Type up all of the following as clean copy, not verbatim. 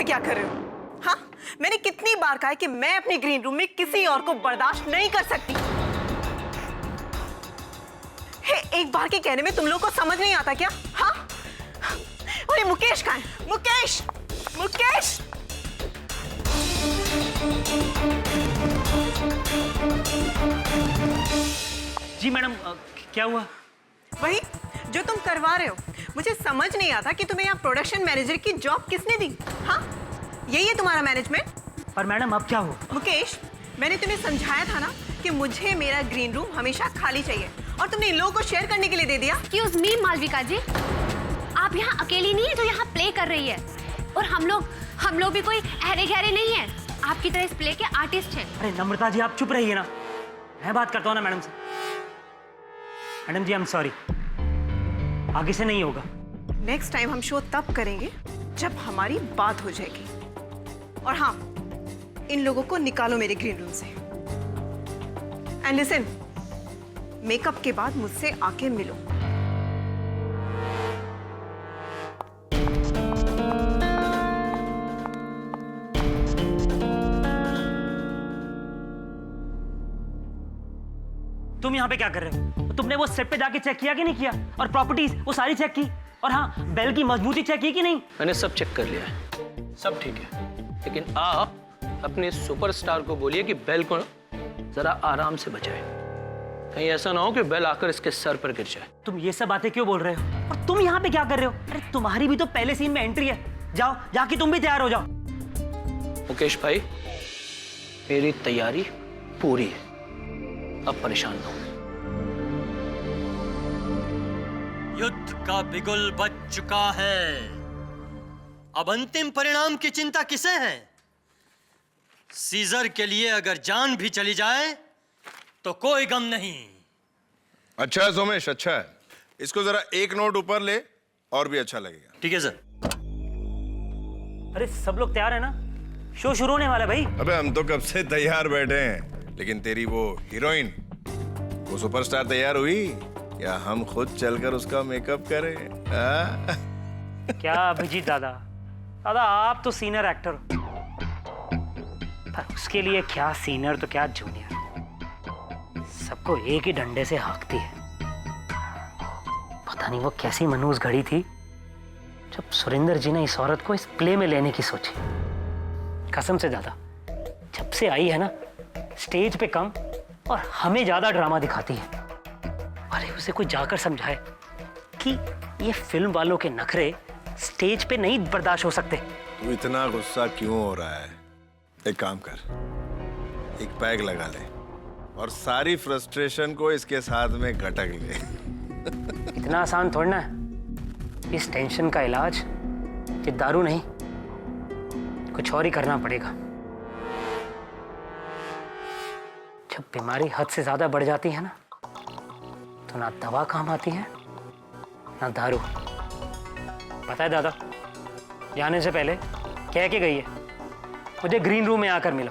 क्या कर रहे हो? हाँ, मैंने कितनी बार कहा है कि मैं अपने ग्रीन रूम में किसी और को बर्दाश्त नहीं कर सकती। हे, एक बार के कहने में तुम लोगों को समझ नहीं आता क्या? हाँ? अरे मुकेश कहाँ है? मुकेश! मुकेश! जी मैडम, क्या हुआ? वही जो तुम करवा रहे हो। मुझे समझ नहीं आता कि तुम्हें यहाँ प्रोडक्शन मैनेजर की जॉब किसने दी? हाँ, यही है तुम्हारा मैनेजमेंट? पर मैडम अब क्या हुआ? मुकेश, मैंने तुम्हें समझाया था ना कि मुझे मेरा ग्रीन रूम हमेशा खाली चाहिए, और तुमने इन लोगों को शेयर करने के लिए दे दिया। एक्सक्यूज मी मालविका जी, आप यहाँ अकेली नहीं है जो यहाँ प्ले कर रही है, और हम लोग भी कोई अहरे गहरे नहीं है, आपकी तरह इस प्ले के आर्टिस्ट हैं। अरे नम्रता जी, आप चुप रहिए ना, मैं बात करता हूँ ना मैडम से। Madam ji, I am sorry, आगे से नहीं होगा। नेक्स्ट टाइम हम शो तब करेंगे जब हमारी बात हो जाएगी। और हाँ, इन लोगों को निकालो मेरे ग्रीन रूम से। एंड लिसन, मेकअप के बाद मुझसे आके मिलो। तुम यहाँ पे क्या कर रहे हो? तुमने वो सेट पे जाके चेक किया कि नहीं किया? और प्रॉपर्टीज वो सारी चेक की? और हाँ, बेल की मजबूती चेक की कि नहीं? मैंने सब चेक कर लिया है, सब ठीक है। लेकिन आप अपने सुपरस्टार को बोलिए कि बेल को जरा आराम से बचाए, कहीं ऐसा ना हो कि बेल आकर इसके सर पर गिर जाए। तुम ये सब बातें क्यों बोल रहे हो? और तुम यहाँ पे क्या कर रहे हो? अरे तुम्हारी भी तो पहले सीन में एंट्री है। जाओ, जाके तुम भी तैयार हो जाओ। मुकेश भाई, मेरी तैयारी पूरी है, अब परेशान ना हो। युद्ध का बिगुल बज चुका है, अब अंतिम परिणाम की चिंता किसे है? सीजर के लिए अगर जान भी चली जाए तो कोई गम नहीं। अच्छा है सोमेश, अच्छा है। इसको जरा एक नोट ऊपर ले, और भी अच्छा लगेगा। ठीक है सर। अरे सब लोग तैयार है ना? शो शुरू होने वाला है भाई। अबे हम तो कब से तैयार बैठे हैं, लेकिन तेरी वो हीरोइन, वो सुपरस्टार तैयार हुई? या हम खुद चलकर उसका मेकअप करें? क्या अभिजीत दादा, आप तो सीनियर एक्टर हो, पर उसके लिए क्या सीनियर तो क्या जूनियर, सबको एक ही डंडे से हाँकती है। पता नहीं वो कैसी मनहूस घड़ी थी जब सुरेंद्र जी ने इस औरत को इस प्ले में लेने की सोची। कसम से दादा, जब से आई है ना, स्टेज पे कम और हमें ज्यादा ड्रामा दिखाती है। अरे उसे कोई जाकर समझाए कि ये फिल्म वालों के नखरे स्टेज पे नहीं बर्दाश्त हो सकते। तू इतना गुस्सा क्यों हो रहा है? एक काम कर, एक पैग लगा ले और सारी फ्रस्ट्रेशन को इसके साथ में घटक ले। इतना आसान थोड़ा ना है। इस टेंशन का इलाज ये दारू नहीं, कुछ और ही करना पड़ेगा। जब बीमारी हद से ज्यादा बढ़ जाती है ना, तो ना दवा काम आती है ना दारू। पता है दादा, जाने से पहले कह के गई है मुझे ग्रीन रूम में आकर मिलो।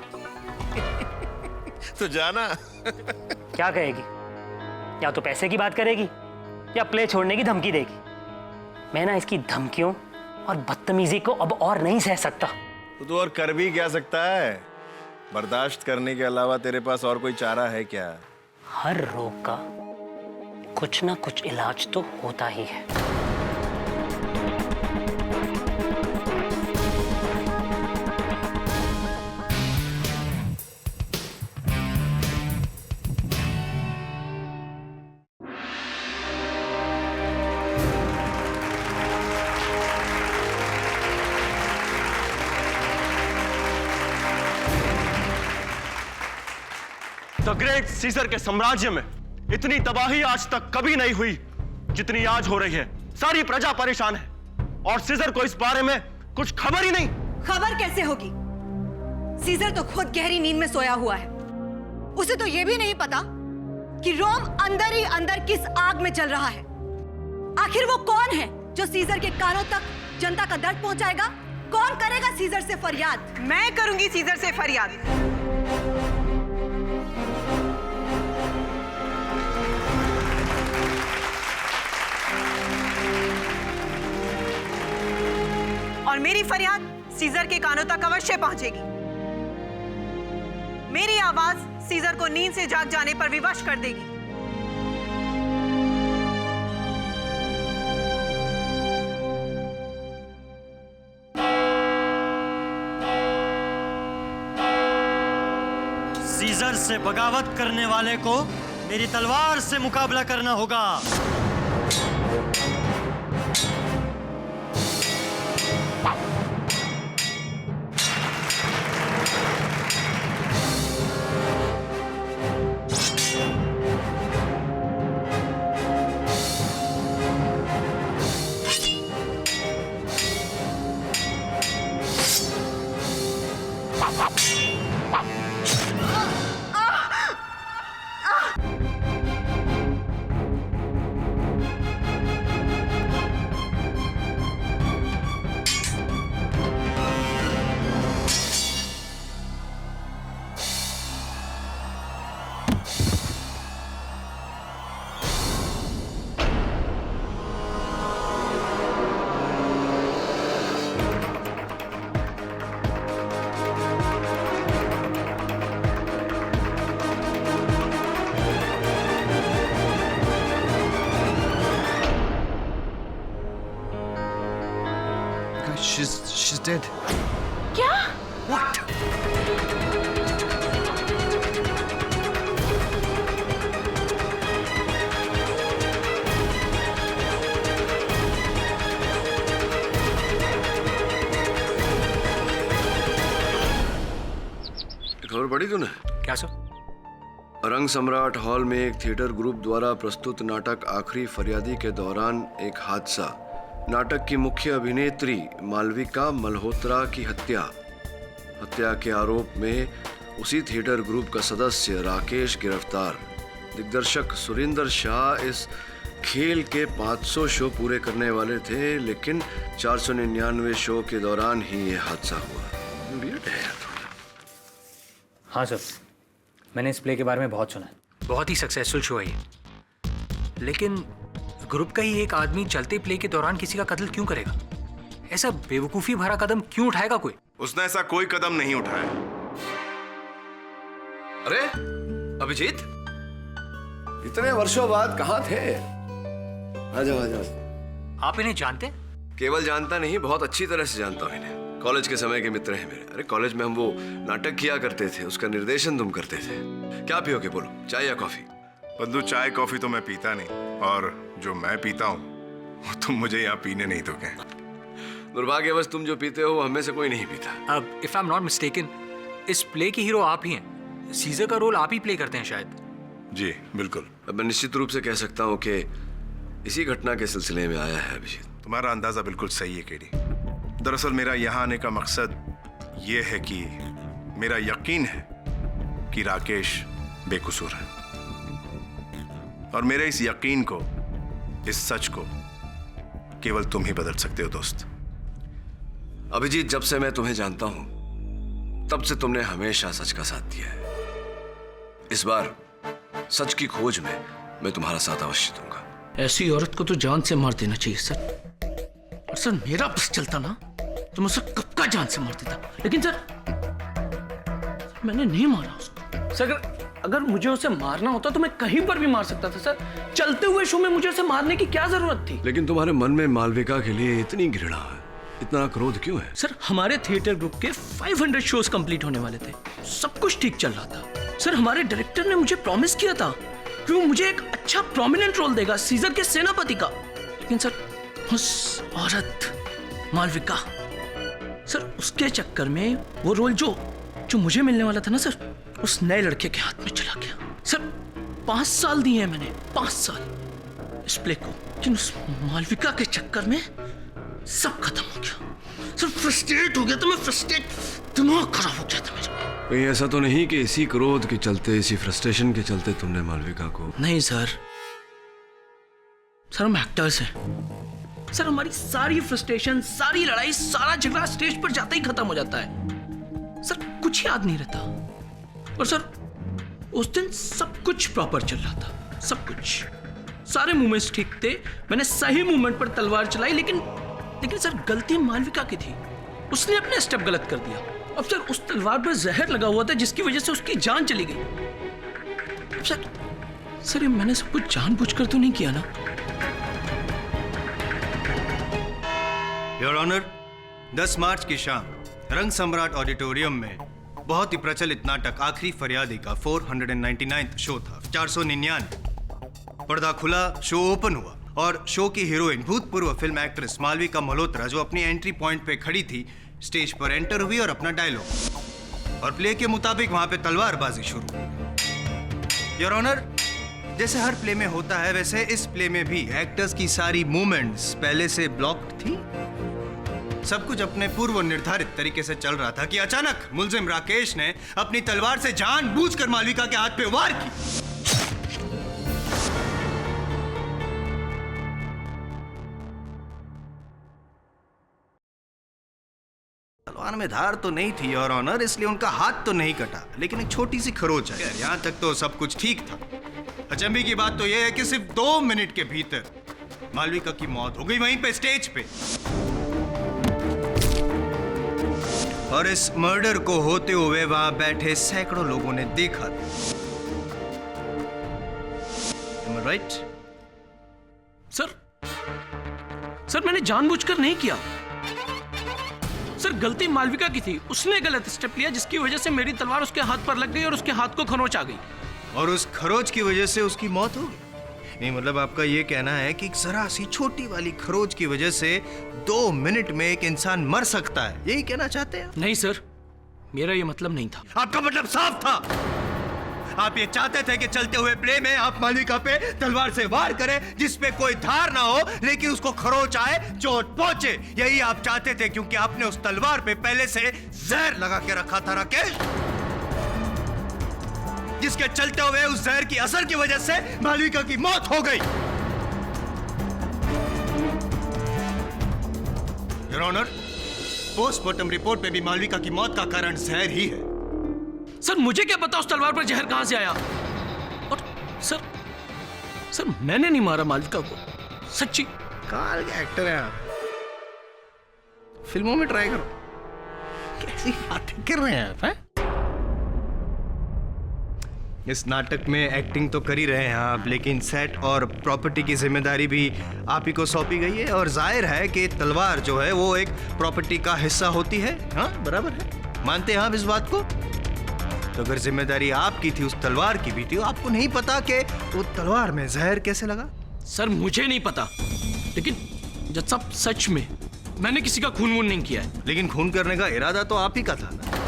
तो जाना। क्या कहेगी? या तो पैसे की बात करेगी या प्ले छोड़ने की धमकी देगी। मैं ना इसकी धमकियों और बदतमीजी को अब और नहीं सह सकता। तो और कर भी क्या सकता है? बर्दाश्त करने के अलावा तेरे पास और कोई चारा है क्या? हर रोग का कुछ ना कुछ इलाज तो होता ही है। द ग्रेट सीजर के साम्राज्य में इतनी तबाही आज तक कभी नहीं हुई जितनी आज हो रही है। सारी प्रजा परेशान है और सीजर को इस बारे में कुछ खबर ही नहीं। खबर कैसे होगी? सीजर तो खुद गहरी नींद में सोया हुआ है। उसे तो यह भी नहीं पता कि रोम अंदर ही अंदर किस आग में जल रहा है। आखिर वो कौन है जो सीजर के कानों तक जनता का दर्द पहुंचाएगा? कौन करेगा सीजर से फरियाद? मैं करूंगी सीजर से फरियाद। और मेरी फरियाद सीजर के कानों तक अवश्य पहुंचेगी। मेरी आवाज सीजर को नींद से जाग जाने पर विवश कर देगी। सीजर से बगावत करने वाले को मेरी तलवार से मुकाबला करना होगा। She's dead. क्या? What? खबर पढ़ी तूने? क्या सर? रंग सम्राट हॉल में एक थिएटर ग्रुप द्वारा प्रस्तुत नाटक आखिरी फरियादी के दौरान एक हादसा। नाटक की मुख्य अभिनेत्री मालविका मल्होत्रा की हत्या के आरोप में उसी थिएटर ग्रुप का सदस्य राकेश गिरफ्तार। दिग्दर्शक सुरिंदर शाह इस खेल के 500 शो पूरे करने वाले थे, लेकिन 499 शो के दौरान ही यह हादसा हुआ। वियर्ड है यार थोड़ा। हाँ सर, मैंने इस प्ले के बारे में बहुत सुना है। बहुत ही सक्सेसफुल शो है ये। लेकिन ग्रुप का ही एक आदमी चलते प्ले के दौरान किसी का कत्ल क्यों करेगा? ऐसा बेवकूफी भरा कदम क्यों उठाएगा कोई? उसने ऐसा कोई कदम नहीं उठाया। अरे अभिजीत, इतने वर्षों बाद कहाँ थे? आ जाओ। आप इन्हें जानते हैं? केवल जानता नहीं, बहुत अच्छी तरह से जानता हूँ इन्हें। कॉलेज के समय के मित्र हैं मेरे। अरे कॉलेज में हम वो नाटक किया करते थे, उसका निर्देशन तुम करते थे। क्या पियोगे बोलो, चाय या कॉफी? बंधु, चाय कॉफी तो मैं पीता नहीं, और जो मैं पीता हूँ वो तुम मुझे यहाँ पीने नहीं दोगे। दुर्भाग्यवश तुम जो पीते हो वो हमें से कोई नहीं पीता। अब if I am not mistaken, इस प्ले के हीरो आप ही हैं। सीजर का रोल आप ही प्ले करते हैं शायद। जी बिल्कुल। अब मैं निश्चित रूप से कह सकता हूँ कि इसी घटना के सिलसिले में आया है अभिजीत। तुम्हारा अंदाजा बिल्कुल सही है केडी। दरअसल मेरा यहाँ आने का मकसद ये है कि मेरा यकीन है कि राकेश बेकसूर है, और मेरे इस यकीन को, इस सच को केवल तुम ही बदल सकते हो दोस्त। अभिजीत, जब से मैं तुम्हें जानता हूं तब से तुमने हमेशा सच का साथ दिया है। इस बार सच की खोज में मैं तुम्हारा साथ अवश्य दूंगा। ऐसी औरत को तो जान से मार देना चाहिए सर। और सर मेरा बस चलता ना तो मैं उसे कब का जान से मार देता, लेकिन सर मैंने नहीं मारा उसको। सर अगर मुझे उसे मारना होता तो मैं कहीं पर भी मार सकता था सर। चलते हुए शो में मुझे उसे मारने की क्या जरूरत थी? लेकिन तुम्हारे मन में मालविका के लिए इतनी घृणा है, इतना क्रोध क्यों है? सर हमारे थिएटर ग्रुप के 500 शोज कंप्लीट होने वाले थे, सब कुछ ठीक चल रहा था। सर हमारे डायरेक्टर ने मुझे प्रॉमिस किया था कि वो मुझे एक अच्छा प्रोमिनेंट रोल देगा सीजर के सेनापति का। लेकिन सर उस औरत मालविका, सर उसके चक्कर में वो रोल जो मुझे मिलने वाला था ना सर, उस नए लड़के के हाथ में चला गया। सर 5 साल दिए हैं मैंने, 5 साल इस प्ले को, लेकिन उस मालविका के चक्कर में सब खत्म हो गया। सर फ्रस्ट्रेट हो गया था मैं, दिमाग खराब हो गया था मेरा। कहीं ऐसा तो नहीं कि इसी क्रोध के चलते, इसी फ्रस्ट्रेशन के चलते तुमने मालविका को? नहीं सर, हम एक्टर्स हैं, सर हमारी सारी फ्रस्ट्रेशन, सारी लड़ाई, सारा झगड़ा स्टेज पर जाते ही खत्म हो जाता है। सर कुछ याद नहीं रहता। और सर उस दिन सब कुछ प्रॉपर चल रहा था, सब कुछ, सारे मूवमेंट्स ठीक थे। मैंने सही मूवमेंट पर तलवार चलाई, लेकिन सर गलती मालविका की थी। उसने अपने स्टेप गलत कर दिया। अब सर उस तलवार पर जहर लगा हुआ था जिसकी वजह से उसकी जान चली गई। अब सर ये मैंने सब कुछ जानबूझकर तो नहीं किया ना? योर ऑनर, 10 मार्च की शाम रंग सम्राट ऑडिटोरियम में बहुत ही प्रचलित नाटक आखिरी फरियादी का 499 शो था। 499 पर्दा खुला, शो ओपन हुआ और शो की हीरोइन भूतपूर्व फिल्म एक्ट्रेस मालविका मल्होत्रा, जो अपनी एंट्री पॉइंट पे खड़ी थी, स्टेज पर एंटर हुई और अपना डायलॉग और प्ले के मुताबिक वहां पे तलवारबाजी शुरू हुई। योर ऑनर, जैसे हर प्ले में होता है वैसे इस प्ले में भी एक्टर्स की सारी मूवमेंट्स पहले से ब्लॉक्ड थी। सब कुछ अपने पूर्व निर्धारित तरीके से चल रहा था कि अचानक मुलजिम राकेश ने अपनी तलवार से जानबूझकर मालविका के हाथ पे वार की। तलवार में धार तो नहीं थी योर ऑनर, इसलिए उनका हाथ तो नहीं कटा, लेकिन एक छोटी सी खरोच है। यहां तक तो सब कुछ ठीक था। अचंभे की बात तो यह है कि सिर्फ 2 मिनट के भीतर मालविका की मौत हो गई वहीं पे स्टेज पे। और इस मर्डर को होते हुए वहां बैठे सैकड़ों लोगों ने देखा था। राइट? सर मैंने जानबूझकर नहीं किया। सर गलती मालविका की थी। उसने गलत स्टेप लिया जिसकी वजह से मेरी तलवार उसके हाथ पर लग गई और उसके हाथ को खरोच आ गई। और उस खरोच की वजह से उसकी मौत हो गई? नहीं, मतलब आपका ये कहना है कि जरा सी छोटी वाली खरोच की वजह से 2 मिनट में एक इंसान मर सकता है, यही कहना चाहते हैं? नहीं सर, मेरा ये मतलब नहीं था। आपका मतलब साफ था। आप ये चाहते थे कि चलते हुए प्ले में आप मालविका पे तलवार से वार करें जिसपे कोई धार ना हो, लेकिन उसको खरोच आए, चोट पहुंचे। यही आप चाहते थे, क्योंकि आपने उस तलवार पे पहले से जहर लगा के रखा था राकेश, जिसके चलते हुए उस जहर की असर की वजह से मालविका की मौत हो गई। योर ऑनर, पोस्टमार्टम रिपोर्ट में भी मालविका की मौत का कारण जहर ही है। सर मुझे क्या पता उस तलवार पर जहर कहां से आया? और सर मैंने नहीं मारा मालविका को, सच्ची। कमाल के एक्टर हैं आप, फिल्मों में ट्राई करो। कैसी बातें कर रहे हैं आप, हैं? इस नाटक में एक्टिंग तो कर ही रहे हैं आप, लेकिन सेट और प्रॉपर्टी की जिम्मेदारी भी आप ही को सौंपी गई है। और जाहिर है कि तलवार जो है वो एक प्रॉपर्टी का हिस्सा होती है। हाँ, बराबर है, मानते हैं आप इस बात को? तो अगर जिम्मेदारी आपकी थी, उस तलवार की भी थी, आपको नहीं पता कि वो तलवार में जहर कैसे लगा? सर मुझे नहीं पता, लेकिन जज साहब सच में मैंने किसी का खून वून नहीं किया है। लेकिन खून करने का इरादा तो आप ही का था ना?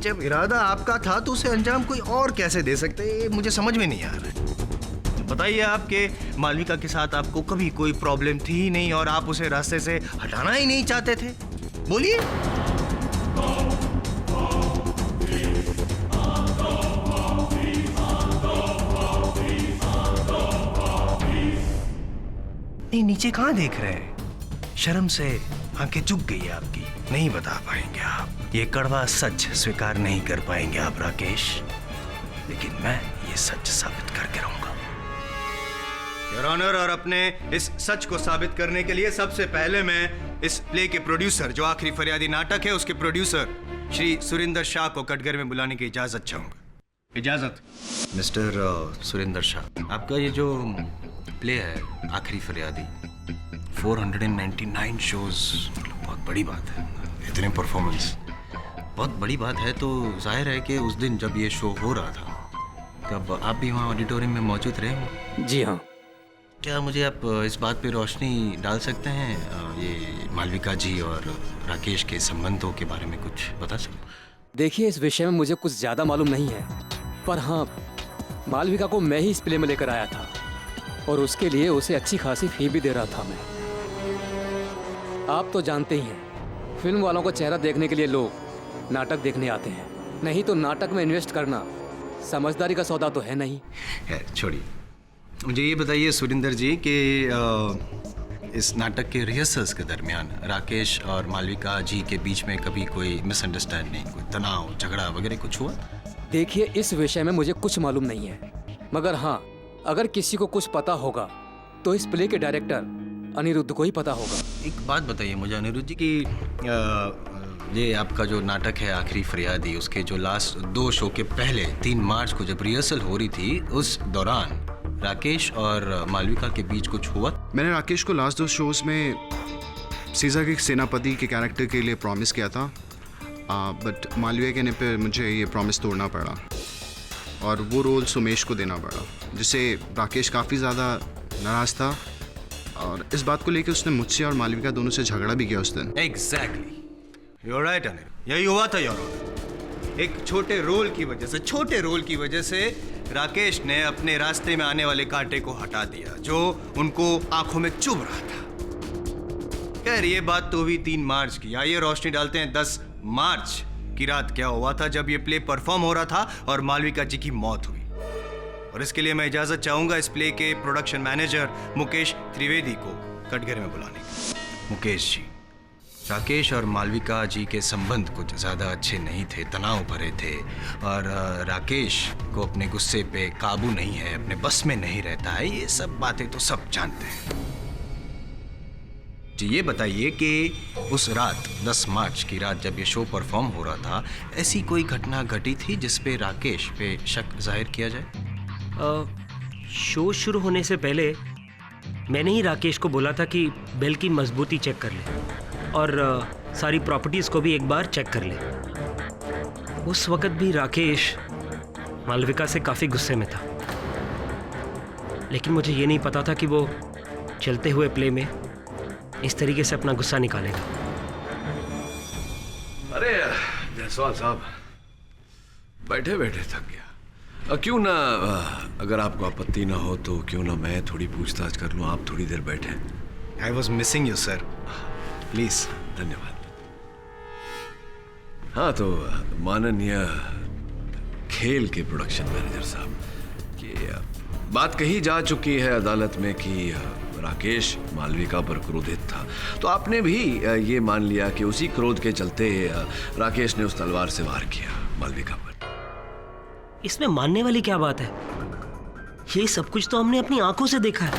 जब इरादा आपका था तो उसे अंजाम कोई और कैसे दे सकते हैं, मुझे समझ में नहीं आ रहा है। बताइए, आपके मालविका के साथ आपको कभी कोई प्रॉब्लम थी ही नहीं और आप उसे रास्ते से हटाना ही नहीं चाहते थे? बोलिए। नहीं, नीचे कहां देख रहे हैं? शर्म से आंखें झुक गई है आपकी। नहीं बता पाएंगे आप, ये कड़वा सच स्वीकार नहीं कर पाएंगे आप राकेश, लेकिन मैं ये सच साबित करके रहूंगा। योर ऑनर, और अपने इस सच को साबित करने के लिए सबसे पहले मैं इस प्ले के प्रोड्यूसर, जो आखिरी फरियादी नाटक है, उसके प्रोड्यूसर श्री सुरिंदर शाह को कटघरे में बुलाने की इजाजत चाहूंगा। इजाजत। मिस्टर सुरिंदर शाह, आपका ये जो प्ले है आखिरी फरियादी, 499 शोज, बहुत बड़ी बात है। इतने परफॉर्मेंस बहुत बड़ी बात है। तो जाहिर है कि उस दिन जब ये शो हो रहा था, तब आप भी वहाँ ऑडिटोरियम में मौजूद रहे हो? जी हाँ। क्या मुझे आप इस बात पे रोशनी डाल सकते हैं, ये मालविका जी और राकेश के संबंधों के बारे में कुछ बता सकते? देखिए, इस विषय में मुझे कुछ ज़्यादा मालूम नहीं है, पर हाँ, मालविका को मैं ही इस प्ले में लेकर आया था और उसके लिए उसे अच्छी खासी फी भी दे रहा था मैं। आप तो जानते ही हैं, फिल्म वालों का चेहरा देखने के लिए लोग नाटक देखने आते हैं, नहीं तो नाटक में इन्वेस्ट करना समझदारी का सौदा तो है नहीं। छोड़िए, मुझे ये बताइए सुरिंदर जी कि इस नाटक के रिहर्सल्स के दरमियान राकेश और मालविका जी के बीच में कभी कोई मिसअंडरस्टैंडिंग, कोई तनाव, झगड़ा वगैरह कुछ हुआ? देखिए, इस विषय में मुझे कुछ मालूम नहीं है, मगर हाँ, अगर किसी को कुछ पता होगा तो इस प्ले के डायरेक्टर अनिरुद्ध को ही पता होगा। एक बात बताइए मुझे अनिरुद्ध जी कि ये आपका जो नाटक है आखिरी फरियादी, उसके जो लास्ट 2 शो के पहले 3 मार्च को जब रिहर्सल हो रही थी, उस दौरान राकेश और मालविका के बीच कुछ हुआ? मैंने राकेश को लास्ट 2 शोज में सीज़र के सेनापति के कैरेक्टर के लिए प्रॉमिस किया था, बट मालविका कहने पे मुझे ये प्रॉमिस तोड़ना पड़ा और वो रोल सुमेश को देना पड़ा, जिससे राकेश काफ़ी ज़्यादा नाराज़ था और इस बात को लेकर उसने मुझसे और मालविका दोनों से झगड़ा भी किया उस दिन। Exactly, you are right Anil, यही हुआ था योर ऑनर। एक छोटे रोल की वजह से राकेश ने अपने रास्ते में आने वाले कांटे को हटा दिया जो उनको आंखों में चुभ रहा था। खैर, ये बात तो हुई 3 मार्च की। आइए रोशनी डालते हैं 10 मार्च की रात क्या हुआ था जब ये प्ले परफॉर्म हो रहा था और मालविका जी की मौत हुई। और इसके लिए मैं इजाजत चाहूंगा इस प्ले के प्रोडक्शन मैनेजर मुकेश त्रिवेदी को कटघरे में बुलाने की। मुकेश जी, राकेश और मालविका जी के संबंध कुछ ज़्यादा अच्छे नहीं थे, तनाव भरे थे और राकेश को अपने गुस्से पे काबू नहीं है, अपने बस में नहीं रहता है। ये सब बातें तो सब जानते हैं जी। ये बताइए कि उस रात 10 मार्च की रात जब ये शो परफॉर्म हो रहा था, ऐसी कोई घटना घटी थी जिस पे राकेश पे शक जाहिर किया जाए? शो शुरू होने से पहले मैंने ही राकेश को बोला था कि बेल की मजबूती चेक कर ले और सारी प्रॉपर्टीज़ को भी एक बार चेक कर ले। उस वक्त भी राकेश मालविका से काफ़ी गुस्से में था, लेकिन मुझे ये नहीं पता था कि वो चलते हुए प्ले में इस तरीके से अपना गुस्सा निकालेगा। अरे जायसवाल साहब, बैठे बैठे थक गया। क्यों ना, अगर आपको आपत्ति ना हो तो क्यों ना मैं थोड़ी पूछताछ कर लूं, आप थोड़ी देर बैठे। I was missing you sir, please. धन्यवाद। हाँ, तो माननीय खेल के प्रोडक्शन मैनेजर साहब की बात कही जा चुकी है अदालत में कि राकेश मालविका पर क्रोधित था, तो आपने भी ये मान लिया कि उसी क्रोध के चलते राकेश ने उस तलवार से वार किया मालविका पर। इसमें मानने वाली क्या बात है? ये सब कुछ तो हमने अपनी आंखों से देखा है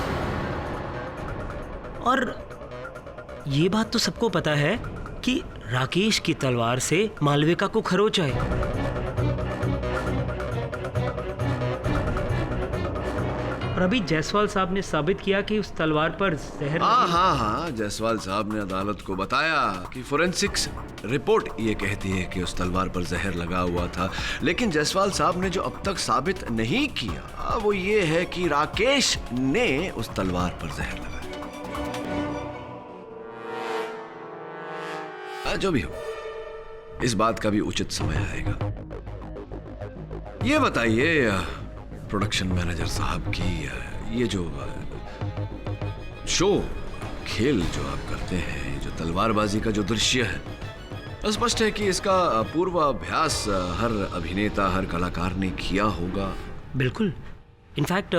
और ये बात तो सबको पता है कि राकेश की तलवार से मालविका को खरोच आए। और अभी जायसवाल साहब ने साबित किया कि उस तलवार पर जहर। हाँ, जायसवाल साहब ने अदालत को बताया कि फोरेंसिक्स रिपोर्ट ये कहती है कि उस तलवार पर जहर लगा हुआ था, लेकिन जायसवाल साहब ने जो अब तक साबित नहीं किया वो ये है कि राकेश ने उस तलवार पर जहर लगाया। जो भी हो, इस बात का भी उचित समय आएगा। ये बताइए प्रोडक्शन मैनेजर साहब की ये जो शो खेल जो आप करते हैं, जो तलवारबाजी का जो दृश्य है, स्पष्ट है कि इसका पूर्वाभ्यास हर अभिनेता, हर कलाकार ने किया होगा। बिल्कुल, इनफैक्ट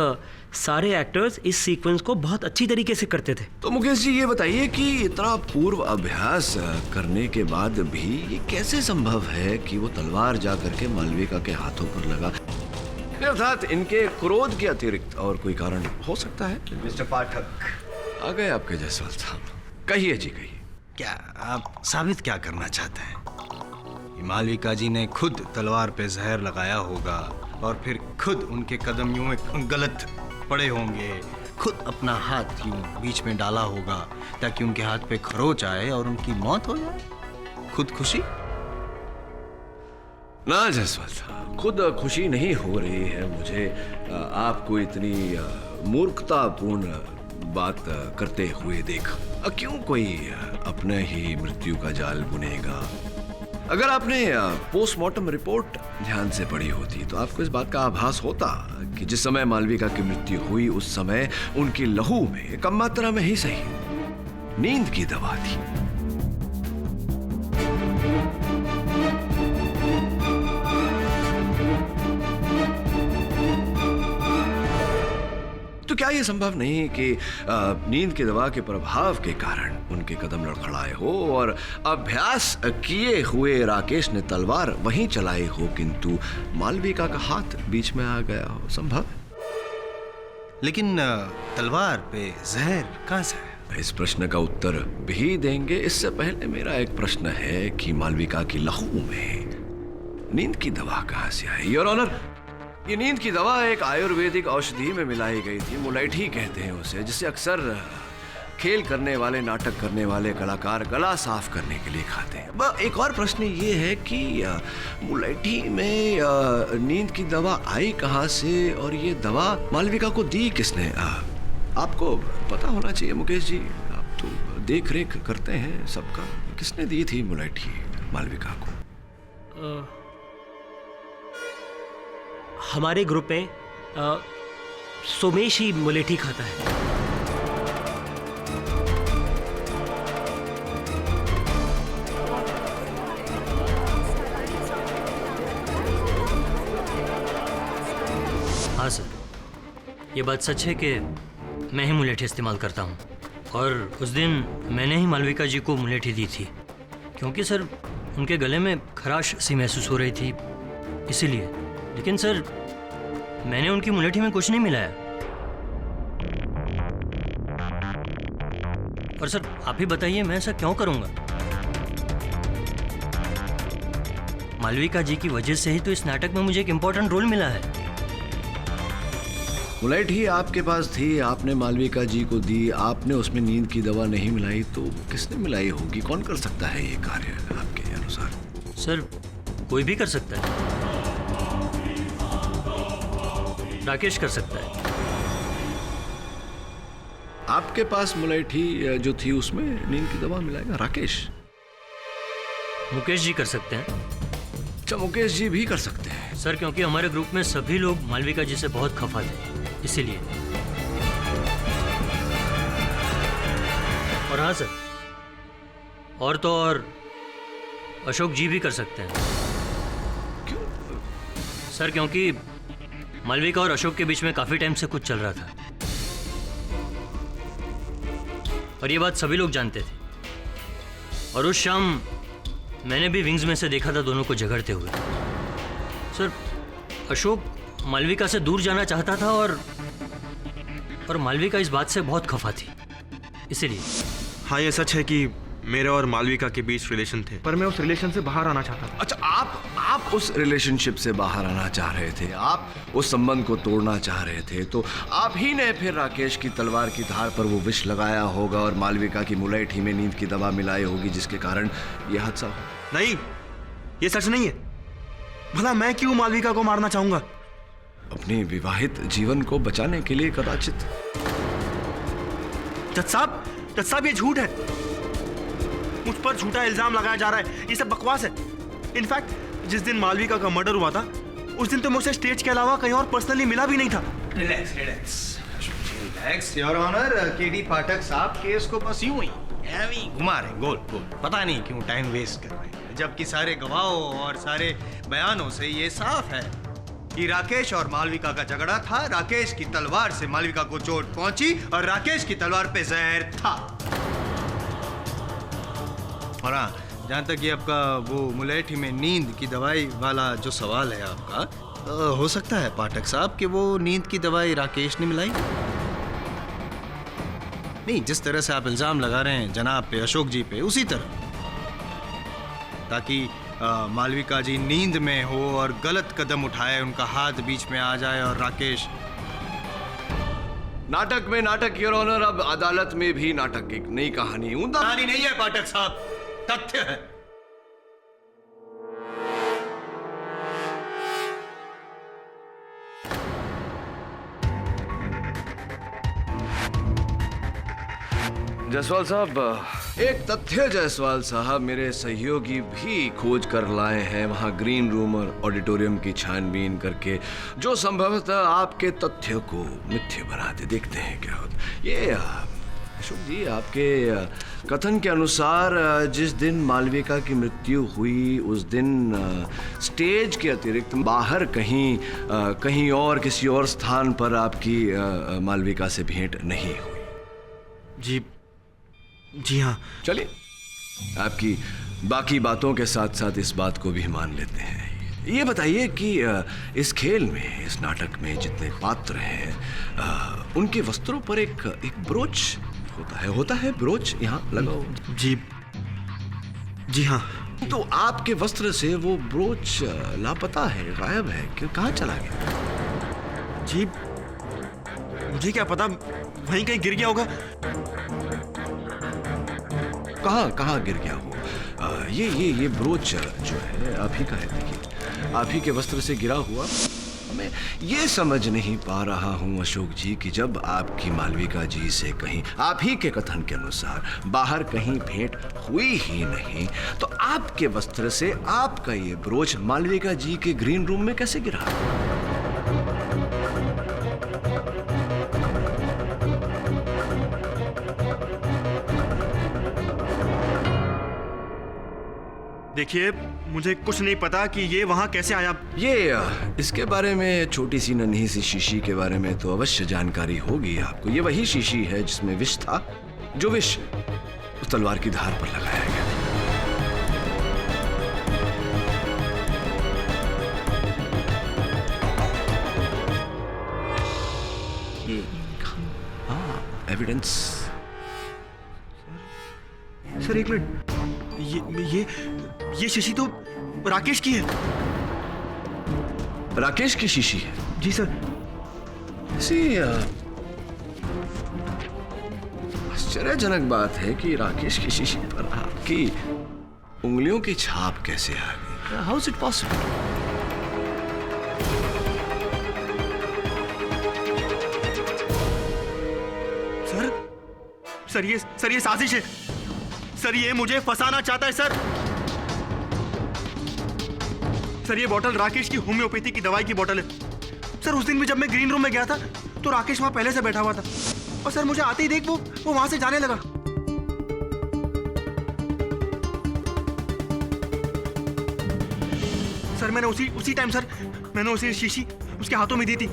सारे एक्टर्स इस सीक्वेंस को बहुत अच्छी तरीके से करते थे। तो मुकेश जी, ये बताइए कि इतना पूर्व अभ्यास करने के बाद भी ये कैसे संभव है कि वो तलवार जा करके मालविका के हाथों पर लगा? अर्थात इनके क्रोध के अतिरिक्त और कोई कारण हो सकता है? मिस्टर पाठक, आ गए आपके जायसवाल साहब, कहिए जी कहिए। क्या आप साबित क्या करना चाहते हैं? मालविका जी ने खुद तलवार पे जहर लगाया होगा और फिर खुद उनके कदम यूं गलत पड़े होंगे, खुद अपना हाथ यूं बीच में डाला होगा ताकि उनके हाथ पे खरोच आए और उनकी मौत हो जाए। खुद खुशी? ना जायसवाल साहब, खुद खुशी नहीं हो रही है मुझे आपको इतनी मूर्खतापूर्ण बात करते हुए देख। क्यों कोई अपने ही मृत्यु का जाल बुनेगा? अगर आपने पोस्टमार्टम रिपोर्ट ध्यान से पढ़ी होती तो आपको इस बात का आभास होता कि जिस समय मालविका की मृत्यु हुई उस समय उनकी लहू में कम मात्रा में ही सही नींद की दवा थी। तो क्या ये संभव नहीं कि नींद की दवा के प्रभाव के कारण उनके कदम लड़खड़ाए हो और अभ्यास किए हुए राकेश ने तलवार वहीं चलाई हो, किंतु मालविका का हाथ बीच में आ गया हो? संभव? लेकिन तलवार पे जहर कहाँ से है? इस प्रश्न का उत्तर भी देंगे। इससे पहले मेरा एक प्रश्न है कि मालविका की लहू में नींद की दवा कहाँ से आई? योर ऑनर, ये नींद की दवा एक आयुर्वेदिक औषधि में मिलाई गई थी। मुलैठी कहते हैं उसे, जिसे अक्सर खेल करने वाले, नाटक करने वाले कलाकार गला साफ करने के लिए खाते हैं। एक और प्रश्न ये है कि मुलैठी में नींद की दवा आई कहाँ से और ये दवा मालविका को दी किसने? आपको पता होना चाहिए मुकेश जी, आप तो देख रेख करते हैं सबका। किसने दी थी मुलैठी मालविका को? हमारे ग्रुप में सोमेश ही मुलेठी खाता है। हाँ सर, ये बात सच है कि मैं ही मुलेठी इस्तेमाल करता हूँ और उस दिन मैंने ही मालविका जी को मुलेठी दी थी, क्योंकि सर उनके गले में खराश सी महसूस हो रही थी, इसीलिए। लेकिन सर मैंने उनकी मुलेठी में कुछ नहीं मिलाया। और सर आप ही बताइए, मैं ऐसा क्यों करूँगा? मालविका जी की वजह से ही तो इस नाटक में मुझे एक इम्पोर्टेंट रोल मिला है। मुलैठी आपके पास थी, आपने मालविका जी को दी, आपने उसमें नींद की दवा नहीं मिलाई, तो किसने मिलाई होगी? कौन कर सकता है ये कार्य आपके अनुसार? सर कोई भी कर सकता है, राकेश कर सकता है। आपके पास मुलैठी जो थी उसमें नींद की दवा मिलाएगा राकेश? मुकेश जी कर सकते हैं। अच्छा, मुकेश जी भी कर सकते हैं सर, क्योंकि हमारे ग्रुप में सभी लोग मालविका जी से बहुत खफा थे, इसीलिए। और हाँ सर, और तो और अशोक जी भी कर सकते हैं। क्यों सर? क्योंकि मालविका और अशोक के बीच में काफी टाइम से कुछ चल रहा था और ये बात सभी लोग जानते थे। और उस शाम मैंने भी विंग्स में से देखा था दोनों को झगड़ते हुए। सर अशोक मालविका से दूर जाना चाहता था और मालविका इस बात से बहुत खफा थी, इसीलिए। हाँ, ये सच है कि मेरे और मालविका के बीच रिलेशन थे, पर मैं उस रिलेशन से बाहर आना चाहता था। अच्छा, आप उस रिलेशनशिप से बाहर आना चाह रहे थे, आप उस संबंध को तोड़ना चाह रहे थे, तो आप ही ने फिर राकेश की तलवार की धार पर वो विष लगाया होगा और मालविका की मुलैठी में नींद की दवा मिलाई होगी, जिसके कारण यह हादसा हो। नहीं, ये सच नहीं है। भला मैं क्यों मालविका को मारना चाहूंगा? अपनी विवाहित जीवन को बचाने के लिए कदाचित। जज साहब, ये झूठ है। मुझ पर झूठा इल्जाम लगाया जा रहा है, ये सब बकवास है। इनफैक्ट जिस दिन मालविका का मर्डर हुआ था, उस दिन तो मुझसे स्टेज के अलावा कहीं और पर्सनली मिला भी नहीं था। Relax your honour. KD Pathak साहब केस को बस यूं ही घुमा रहे गोल गोल, पता नहीं क्यों टाइम वेस्ट कर रहे हैं, जबकि सारे गवाहों और सारे बयानों से ये साफ है कि राकेश और मालविका का झगड़ा था। राकेश की तलवार से मालविका को चोट पहुंची और राकेश की तलवार पे जहर था। और हाँ, जहां तक ये आपका वो मुलैठी में नींद की दवाई वाला जो सवाल है आपका, हो सकता है पाठक साहब कि वो नींद की दवाई राकेश ने मिलाई। नहीं, जिस तरह से आप इल्जाम लगा रहे हैं जनाब पे, अशोक जी पे, उसी तरह, ताकि मालविका जी नींद में हो और गलत कदम उठाए, उनका हाथ बीच में आ जाए और राकेश। नाटक में नाटक योर ऑनर, अब अदालत में भी नाटक। एक नई कहानी। कहानी नहीं है पाठक साहब, तथ्य है। जायसवाल साहब, एक तथ्य जायसवाल साहब, मेरे सहयोगी भी खोज कर लाए हैं वहां ग्रीन रूम और ऑडिटोरियम की छानबीन करके, जो संभवतः आपके तथ्य को मिथ्य बना दे। देखते हैं क्या होता। ये अशोक जी, आपके कथन के अनुसार जिस दिन मालविका की मृत्यु हुई उस दिन स्टेज के अतिरिक्त बाहर कहीं और किसी और स्थान पर आपकी मालविका से भेंट नहीं हुई। जी हाँ। चलिए, आपकी बाकी बातों के साथ साथ इस बात को भी मान लेते हैं। ये बताइए कि इस खेल में, इस नाटक में जितने पात्र हैं उनके वस्त्रों पर एक ब्रोच होता है ब्रोच यहाँ लगा हुआ। जी हाँ। तो आपके वस्त्र से वो ब्रोच लापता है, गायब है, कि कहाँ चला गया? जी मुझे क्या पता, वहीं कहीं गिर गया होगा। कहाँ गिर गया हो? ये ब्रोच जो है आप ही का है। देखिए, आप ही के वस्त्र से गिरा हुआ। मैं ये समझ नहीं पा रहा हूँ अशोक जी कि जब आपकी मालविका जी से कहीं, आप ही के कथन के अनुसार, बाहर कहीं भेंट हुई ही नहीं, तो आपके वस्त्र से आपका ये ब्रोच मालविका जी के ग्रीन रूम में कैसे गिरा? देखिए, मुझे कुछ नहीं पता कि ये वहां कैसे आया। इसके बारे में, छोटी सी नन्ही सी शीशी के बारे में तो अवश्य जानकारी होगी आपको। ये वही शीशी है जिसमें विष था, जो विष उस तलवार की धार पर लगाया गया। एविडेंस। सर एक मिनट, ये शीशी तो राकेश की है। राकेश की शीशी है? जी सर। आश्चर्यजनक बात है कि राकेश की शीशी पर आपकी उंगलियों की छाप कैसे आ गई? How is it possible? Sir ये साजिश है सर। ये मुझे फंसाना चाहता है सर। सर ये बोतल राकेश की होम्योपैथी की दवाई की बोतल है सर। उस दिन भी जब मैं ग्रीन रूम में गया था तो राकेश वहां पहले से बैठा हुआ था और सर मुझे आते ही देख वो वहां से जाने लगा। सर मैंने उसी टाइम सर मैंने उसे शीशी उसके हाथों में दी थी।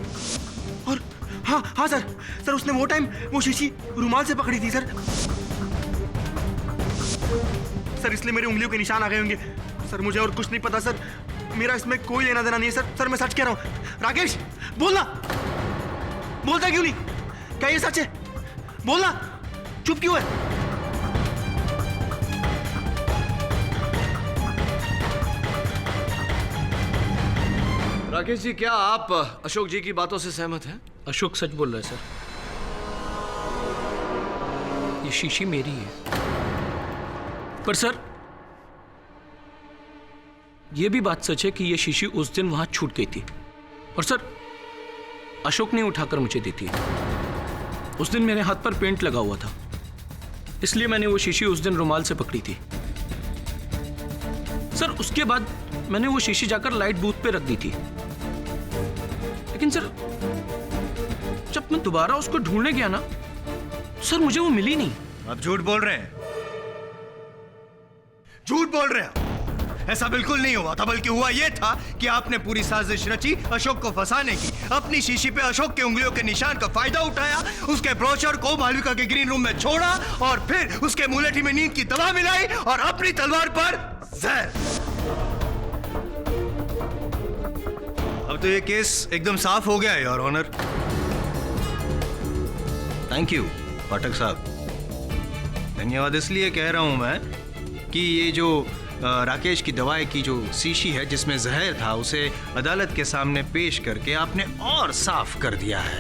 और हाँ सर उसने वो टाइम वो शीशी रुमाल से पकड़ी थी सर। सर इसलिए मेरी उंगलियों के निशान आ गए होंगे सर। मुझे और कुछ नहीं पता सर। मेरा इसमें कोई लेना देना नहीं है सर। मैं सच कह रहा हूं। राकेश बोलना, बोलता क्यों नहीं? क्या ये सच है? बोलना, चुप क्यों है? राकेश जी, क्या आप अशोक जी की बातों से सहमत हैं? अशोक सच बोल रहा है सर। ये शीशी मेरी है। पर सर ये भी बात सच है कि ये शीशी उस दिन वहां छूट गई थी और सर अशोक ने उठाकर मुझे दी थी। उस दिन मेरे हाथ पर पेंट लगा हुआ था, इसलिए मैंने वो शीशी उस दिन रुमाल से पकड़ी थी। सर उसके बाद मैंने वो शीशी जाकर लाइट बूथ पे रख दी थी, लेकिन सर जब मैं दोबारा उसको ढूंढने गया ना सर मुझे वो मिली नहीं। आप झूठ बोल रहे हैं, झूठ बोल रहे हैं। ऐसा बिल्कुल नहीं हुआ था, बल्कि हुआ यह था कि आपने पूरी साजिश रची अशोक को फंसाने की। अपनी शीशी पे अशोक के उंगलियों के निशान का फायदा उठाया, उसके ब्रोचर को मालविका के ग्रीन रूम में छोड़ा और फिर उसके मुलेठी में नींद की दवा मिलाई और अपनी तलवार पर जहर। अब तो ये केस एकदम साफ हो गया है योर ऑनर। थैंक यू पाठक साहब। धन्यवाद इसलिए कह रहा हूं मैं कि ये जो राकेश की दवाई की जो शीशी है जिसमें जहर था, उसे अदालत के सामने पेश करके आपने और साफ कर दिया है।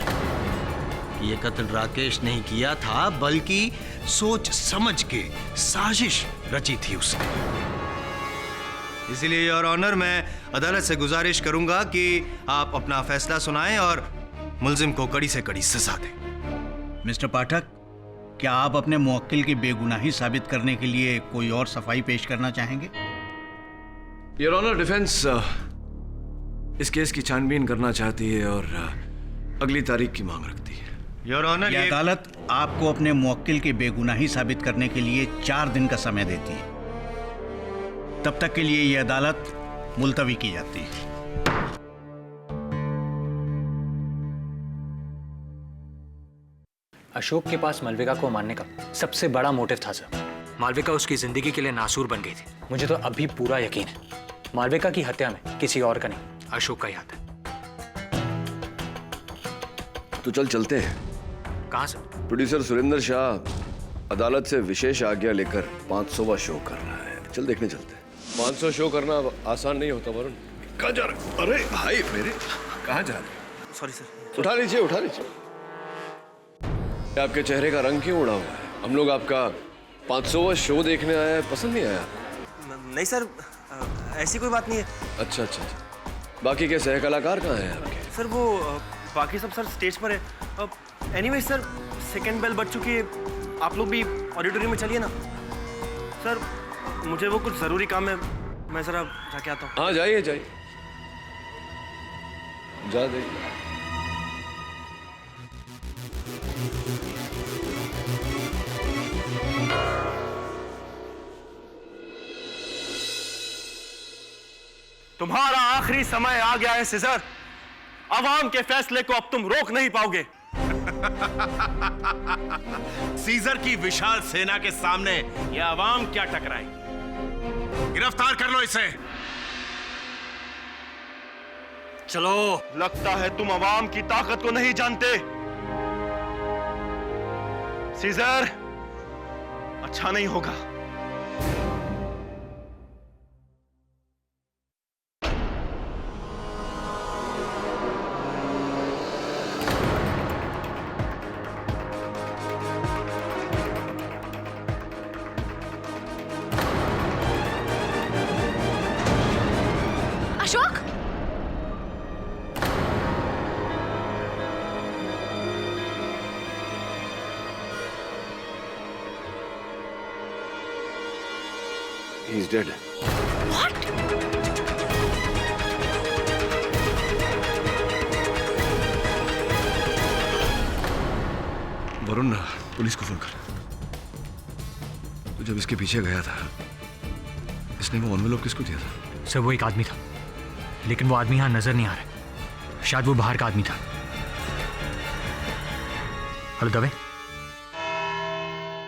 ये कत्ल राकेश नहीं किया था, बल्कि सोच समझ के साजिश रची थी उसने। इसीलिए योर ऑनर मैं अदालत से गुजारिश करूंगा कि आप अपना फैसला सुनाएं और मुल्जिम को कड़ी से कड़ी सजा दें। मिस्टर पाठक, क्या आप अपने मुवक्किल की बेगुनाही साबित करने के लिए कोई और सफाई पेश करना चाहेंगे? योर ऑनर, डिफेंस इस केस की छानबीन करना चाहती है और अगली तारीख की मांग रखती है। योर ऑनर, ये अदालत आपको अपने मुवक्किल की बेगुनाही साबित करने के लिए 4 दिन का समय देती है। तब तक के लिए ये अदालत मुलतवी की जाती है। अशोक के पास मालविका को मारने का सबसे बड़ा मोटिव था सर। मालविका उसकी जिंदगी के लिए नासूर बन गई थी। मुझे तो अभी पूरा यकीन है मालविका की हत्या में किसी और का नहीं, अशोक का ही हाथ है। तो चलते हैं। कहाँ से? प्रोड्यूसर सुरेंद्र शाह अदालत से विशेष आज्ञा लेकर 500वां शो कर रहा है। चल देखने चलते हैं। 500 शो करना आसान नहीं होता वरुण। कहाँ जा रहे? अरे भाई मेरे, कहाँ जा रहे? Sorry sir. उठा लीजिए, उठा लीजिए। आपके चेहरे का रंग क्यों उड़ा हुआ है? हम लोग आपका 500वां शो देखने आए हैं, पसंद नहीं आया? नहीं सर, ऐसी कोई बात नहीं है। अच्छा अच्छा, बाकी के सह कलाकार कहाँ हैं आपके? सर वो बाकी सब सर स्टेज पर है। एनीवे सर, सेकंड बेल बज चुकी है, आप लोग भी ऑडिटोरियम में चलिए ना। सर मुझे वो कुछ ज़रूरी काम है, मैं ज़रा जाके आता हूँ। हाँ जाइए जाइए, जा देखिए। तुम्हारा आखिरी समय आ गया है सीजर। अवाम के फैसले को अब तुम रोक नहीं पाओगे। सीजर की विशाल सेना के सामने यह अवाम क्या टकराएगी? गिरफ्तार कर लो इसे। चलो। लगता है तुम अवाम की ताकत को नहीं जानते। सीजर, अच्छा नहीं होगा। Ashok, He's dead. What? Varun, police को फोन कर। तो जब इसके पीछे गया था, इसने वो एनवेलप किसको दिया था? सर वो एक आदमी था, लेकिन वो आदमी यहाँ नजर नहीं आ रहा। शायद वो बाहर का आदमी था। हेलो दवे।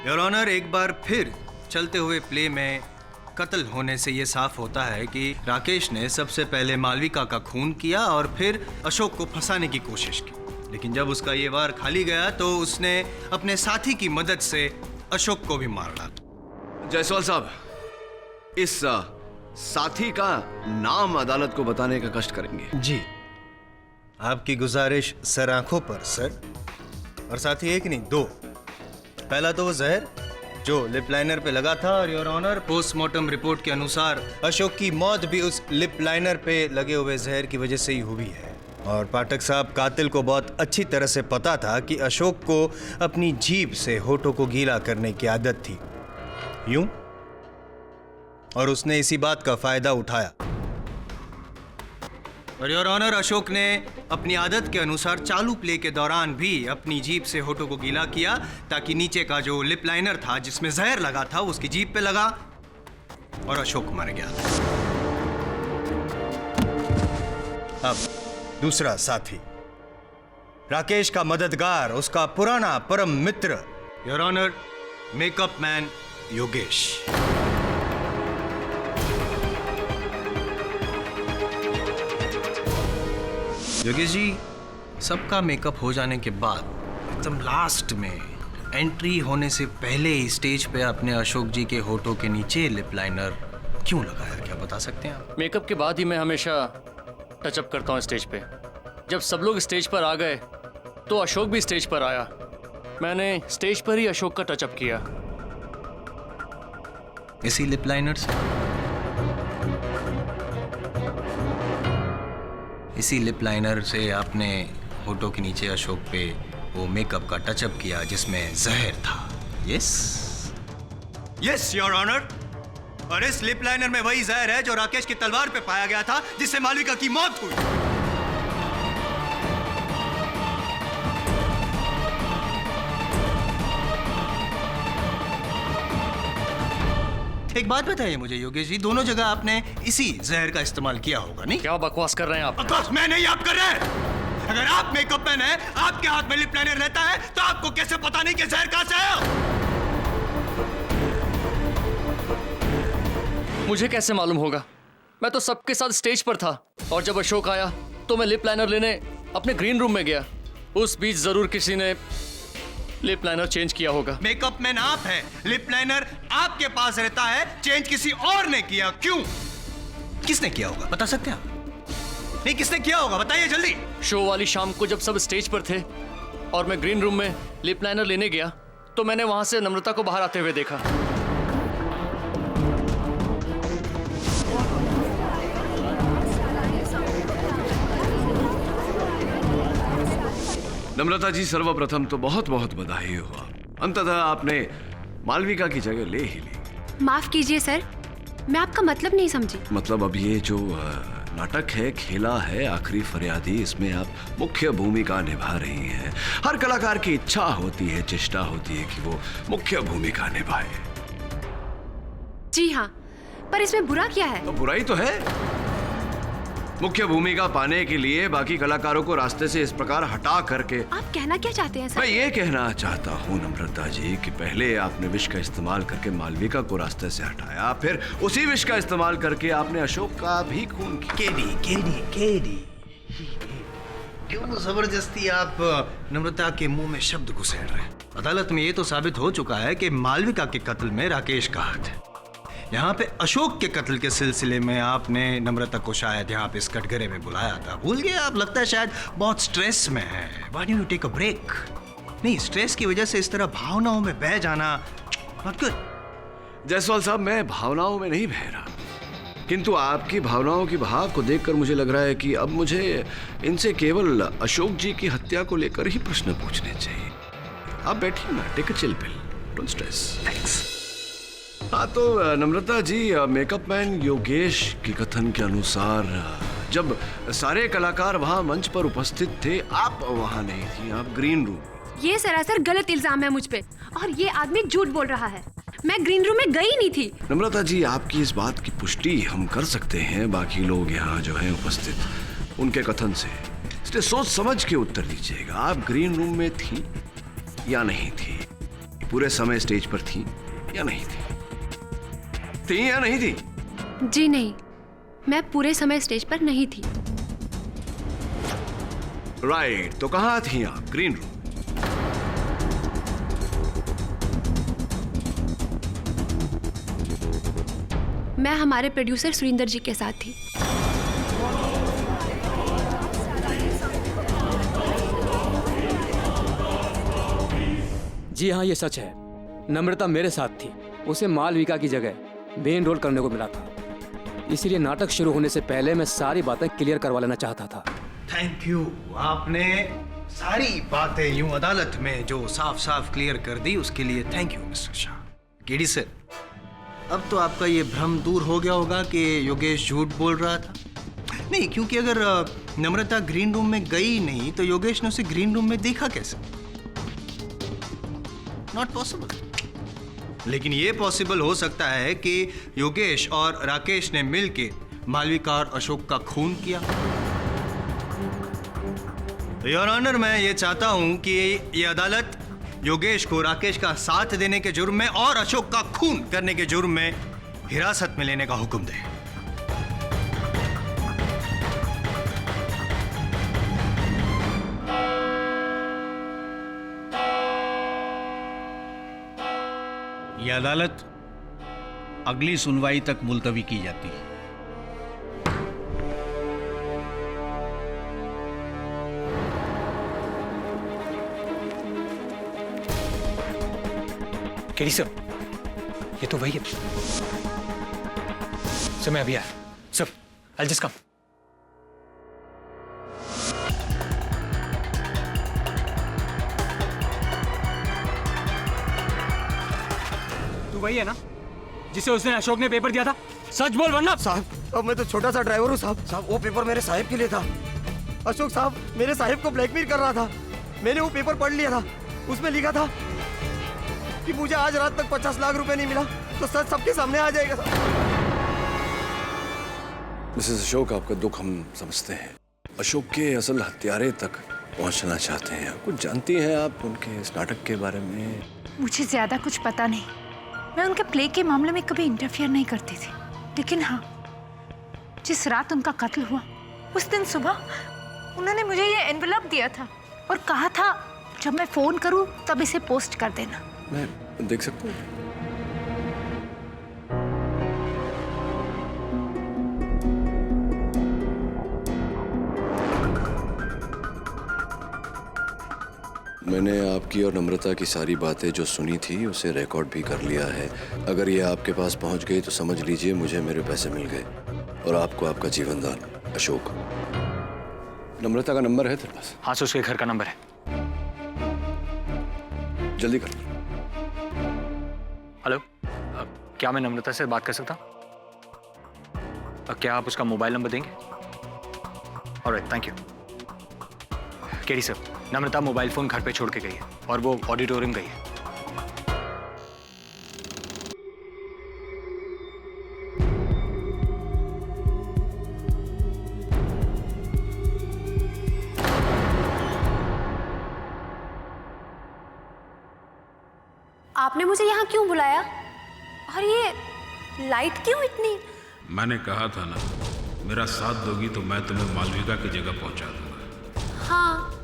योर ऑनर, एक बार फिर चलते हुए प्ले में कत्ल होने से ये साफ होता है कि राकेश ने सबसे पहले मालविका का खून किया और फिर अशोक को फंसाने की कोशिश की। लेकिन जब उसका ये वार खाली गया तो उसने अपने साथी की मदद से अशोक को भी मार डाला। जायसवाल साहब, इस साथी का नाम अदालत को बताने का कष्ट करेंगे। जी, आपकी गुजारिश सर आंखों पर सर। और साथी एक नहीं, 2। पहला तो वो जहर जो लिप लाइनर पे लगा था, और योर ऑनर पोस्टमार्टम रिपोर्ट के अनुसार अशोक की मौत भी उस लिप लाइनर पे लगे हुए जहर की वजह से ही हुई है। और पाठक साहब, कातिल को बहुत अच्छी तरह से पता था कि अशोक को अपनी जीभ से होठों को गीला करने की आदत थी, यूं, और उसने इसी बात का फायदा उठाया। और योर ऑनर, अशोक ने अपनी आदत के अनुसार चालू प्ले के दौरान भी अपनी जीभ से होठों को गीला किया ताकि नीचे का जो लिप लाइनर था जिसमें जहर लगा था उसकी जीभ पे लगा और अशोक मर गया। अब दूसरा साथी, राकेश का मददगार, उसका पुराना परम मित्र, your honour, makeup man Yogesh. Yogesh ji, सबका मेकअप हो जाने के बाद एकदम लास्ट में एंट्री होने से पहले ही स्टेज पे अपने अशोक जी के होठों के नीचे लिप लाइनर क्यों लगाया, क्या बता सकते हैं आप? मेकअप के बाद ही मैं हमेशा टचअप करता हूँ स्टेज पे। जब सब लोग स्टेज पर आ गए तो अशोक भी स्टेज पर आया। मैंने स्टेज पर ही अशोक का टचअप किया। इसी लिप लाइनर से? इसी लिप लाइनर से आपने होठों के नीचे अशोक पे वो मेकअप का टचअप किया जिसमें जहर था। यस यस योर ऑनर, और इस लिप लाइनर में वही जहर है जो राकेश की तलवार पे पाया गया था जिससे मालविका की मौत हुई। एक बात बताइए मुझे योगेश जी, दोनों जगह आपने इसी जहर का इस्तेमाल किया होगा, नहीं? क्या बकवास कर रहे हैं आप? बकवास मैं नहीं, आप कर रहे हैं। अगर आप मेकअप मैन है, आपके हाथ में लिप लाइनर रहता है, तो आपको कैसे पता नहीं कि जहर कहां से आया? मुझे कैसे मालूम होगा? मैं तो सबके साथ स्टेज पर था और जब अशोक आया तो मैं लिप लाइनर लेने अपने ग्रीन रूम में गया। उस बीच जरूर किसी ने लिप लाइनर चेंज किया होगा। मेकअप मैन आप हैं, लिप लाइनर आपके पास रहता है, चेंज किसी और ने किया। क्यों? किसने किया होगा, बता सकते हैं आप? नहीं, किसने किया होगा, बताइए जल्दी। शो वाली शाम को जब सब स्टेज पर थे और मैं ग्रीन रूम में लिप लाइनर लेने गया तो मैंने वहां से नम्रता को बाहर आते हुए देखा। नम्रता जी, सर्वप्रथम तो बहुत बहुत बधाई हुआ, अंततः आपने मालविका की जगह ले ही ली। माफ कीजिए सर, मैं आपका मतलब नहीं समझी। मतलब अब ये जो नाटक है, खेला है आखिरी फरियादी, इसमें आप मुख्य भूमिका निभा रही हैं। हर कलाकार की इच्छा होती है, चेष्टा होती है कि वो मुख्य भूमिका निभाए। जी हाँ, पर इसमें बुरा क्या है? तो बुराई तो है। मुख्य भूमिका पाने के लिए बाकी कलाकारों को रास्ते से इस प्रकार हटा करके। आप कहना क्या चाहते हैं सर? मैं ये कहना चाहता हूँ नम्रता जी कि पहले आपने विष का इस्तेमाल करके मालविका को रास्ते से हटाया, फिर उसी विष का इस्तेमाल करके आपने अशोक का भी खून किया। केडी क्यों जबरदस्ती आप नम्रता के मुंह में शब्द घुसेड़ रहे हैं? अदालत में ये तो साबित हो चुका है कि मालविका के कत्ल में राकेश का हाथ है। यहाँ पे अशोक के कत्ल के सिलसिले में आपने नम्रता को शायद यहाँ पे इस कटघरे में बुलाया था, भूल गए आप? लगता है शायद बहुत स्ट्रेस में है। Why don't you take a break? नहीं, स्ट्रेस की वजह से इस तरह भावनाओं में बह जाना not good। जायसवाल साहब, मैं भावनाओं में नहीं बह रहा, किंतु आपकी भावनाओं की बहाव को देखकर मुझे लग रहा है कि अब मुझे इनसे केवल अशोक जी की हत्या को लेकर ही प्रश्न पूछने चाहिए। आप बैठिए ना, take a chill pill, don't stress. Thanks. हाँ तो नम्रता जी, मेकअप मैन योगेश की कथन के अनुसार जब सारे कलाकार वहाँ मंच पर उपस्थित थे, आप वहाँ नहीं थी, आप ग्रीन रूम। ये सरासर गलत इल्जाम है मुझ पे और ये आदमी झूठ बोल रहा है। मैं ग्रीन रूम में गई नहीं थी। नम्रता जी, आपकी इस बात की पुष्टि हम कर सकते हैं बाकी लोग यहाँ जो हैं उपस्थित उनके कथन से, इसलिए सोच समझ के उत्तर दीजिएगा। आप ग्रीन रूम में थी या नहीं थी? पूरे समय स्टेज पर थी या नहीं थी? थी या नहीं थी? जी नहीं, मैं पूरे समय स्टेज पर नहीं थी। राइट, तो कहाँ थी आप? Green room. मैं हमारे प्रोड्यूसर सुरिंदर जी के साथ थी। जी हाँ, ये सच है। नम्रता मेरे साथ थी। उसे मालविका की जगह मेन रोल करने को मिला था, इसलिए नाटक शुरू होने से पहले मैं सारी बातें क्लियर करवा लेना चाहता था। थैंक यू, आपने सारी बातें यूं अदालत में जो साफ साफ क्लियर कर दी, उसके लिए thank you mister Shah. KD sir, अब तो आपका ये भ्रम दूर हो गया होगा कि योगेश झूठ बोल रहा था। नहीं, क्योंकि अगर नम्रता ग्रीन रूम में गई नहीं तो योगेश ने उसे ग्रीन रूम में देखा कैसे? Not possible. लेकिन ये पॉसिबल हो सकता है कि योगेश और राकेश ने मिलके मालविका और अशोक का खून किया। योर ऑनर, मैं ये चाहता हूं कि ये अदालत योगेश को राकेश का साथ देने के जुर्म में और अशोक का खून करने के जुर्म में हिरासत में लेने का हुक्म दे। यह अदालत अगली सुनवाई तक मुलतवी की जाती है। केडी सर, ये तो वही है सर। मैं अभी आया सर, आई जस्ट कम। तू वही है ना जिसे उस दिन अशोक ने पेपर दिया था? सच बोल वरना। साहब, अब मैं तो छोटा सा ड्राइवर हूँ साहब। साहब, वो पेपर मेरे साहिब के लिए था। अशोक साहब मेरे साहिब को ब्लैकमेल कर रहा था। मैंने वो पेपर पढ़ लिया था, उसमें लिखा था कि मुझे आज रात तक 50 लाख रुपए नहीं मिला तो सच सबके सामने आ जाएगा साहब। मिसेस अशोक, आपका दुख हम समझते हैं। अशोक के असल हत्यारे तक पहुंचना चाहते हैं। कुछ जानती हैं आप उनके इस नाटक के बारे में? मुझे ज्यादा कुछ पता नहीं। मैं उनके प्ले के मामले में कभी इंटरफियर नहीं करती थी, लेकिन हाँ, जिस रात उनका कत्ल हुआ उस दिन सुबह उन्होंने मुझे ये एनवेलप दिया था और कहा था जब मैं फोन करूं तब इसे पोस्ट कर देना। मैं देख सकता हूँ? मैंने आपकी और नम्रता की सारी बातें जो सुनी थी उसे रिकॉर्ड भी कर लिया है। अगर ये आपके पास पहुंच गई तो समझ लीजिए मुझे मेरे पैसे मिल गए और आपको आपका जीवन दान। अशोक, नम्रता का नंबर है तेरे पास? हाँ, उसके घर का नंबर है। जल्दी कर। हेलो, क्या मैं नम्रता से बात कर सकता हूँ? क्या आप उसका मोबाइल नंबर देंगे? Alright, thank you. KD sir, Namrata mobile phone घर पे छोड़ के गई है और वो ऑडिटोरियम गई है। आपने मुझे यहाँ क्यों बुलाया? और ये लाइट क्यों इतनी? मैंने कहा था ना, मेरा साथ दोगी तो मैं तुम्हें मालविका की जगह पहुंचा दूंगा। हाँ,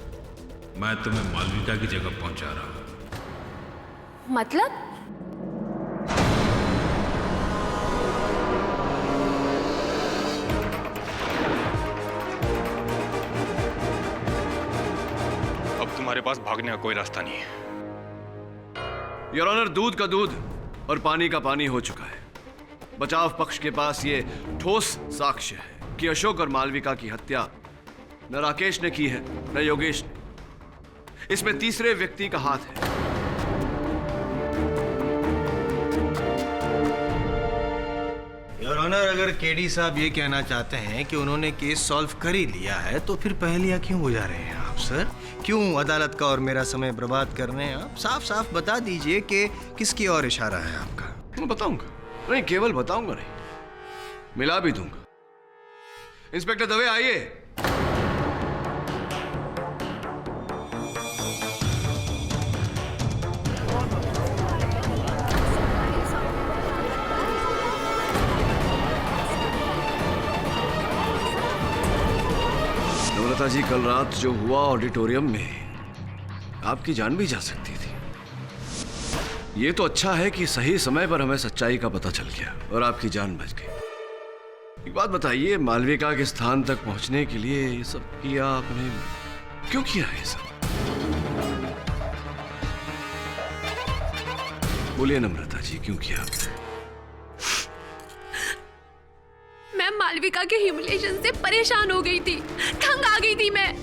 मैं तुम्हें मालविका की जगह पहुंचा रहा हूं। मतलब? अब तुम्हारे पास भागने का कोई रास्ता नहीं है। योर ऑनर, दूध का दूध और पानी का पानी हो चुका है। बचाव पक्ष के पास ये ठोस साक्ष्य है कि अशोक और मालविका की हत्या न राकेश ने की है न योगेश ने। इसमें तीसरे व्यक्ति का हाथ है। योर ऑनर, अगर केडी साहब ये कहना चाहते हैं कि उन्होंने केस सॉल्व कर ही लिया है तो फिर पहेलियां क्यों बुझा रहे हैं आप सर? क्यों अदालत का और मेरा समय बर्बाद कर रहे हैं आप? साफ साफ बता दीजिए कि किसकी ओर इशारा है आपका। मैं बताऊंगा, नहीं केवल बताऊंगा नहीं, मिला भी दूंगा। इंस्पेक्टर दवे, आइए। नम्रता जी, कल रात जो हुआ ऑडिटोरियम में, आपकी जान भी जा सकती थी। ये तो अच्छा है कि सही समय पर हमें सच्चाई का पता चल गया और आपकी जान बच गई। एक बात बताइए, मालविका के स्थान तक पहुंचने के लिए ये सब किया आपने? क्यों किया ये सब? बोलिए नम्रता जी, क्यों किया आपने? मैं मालविका के ह्यूमिलिएशन से परेशान हो गई थी, तंग आ गई थी। मैं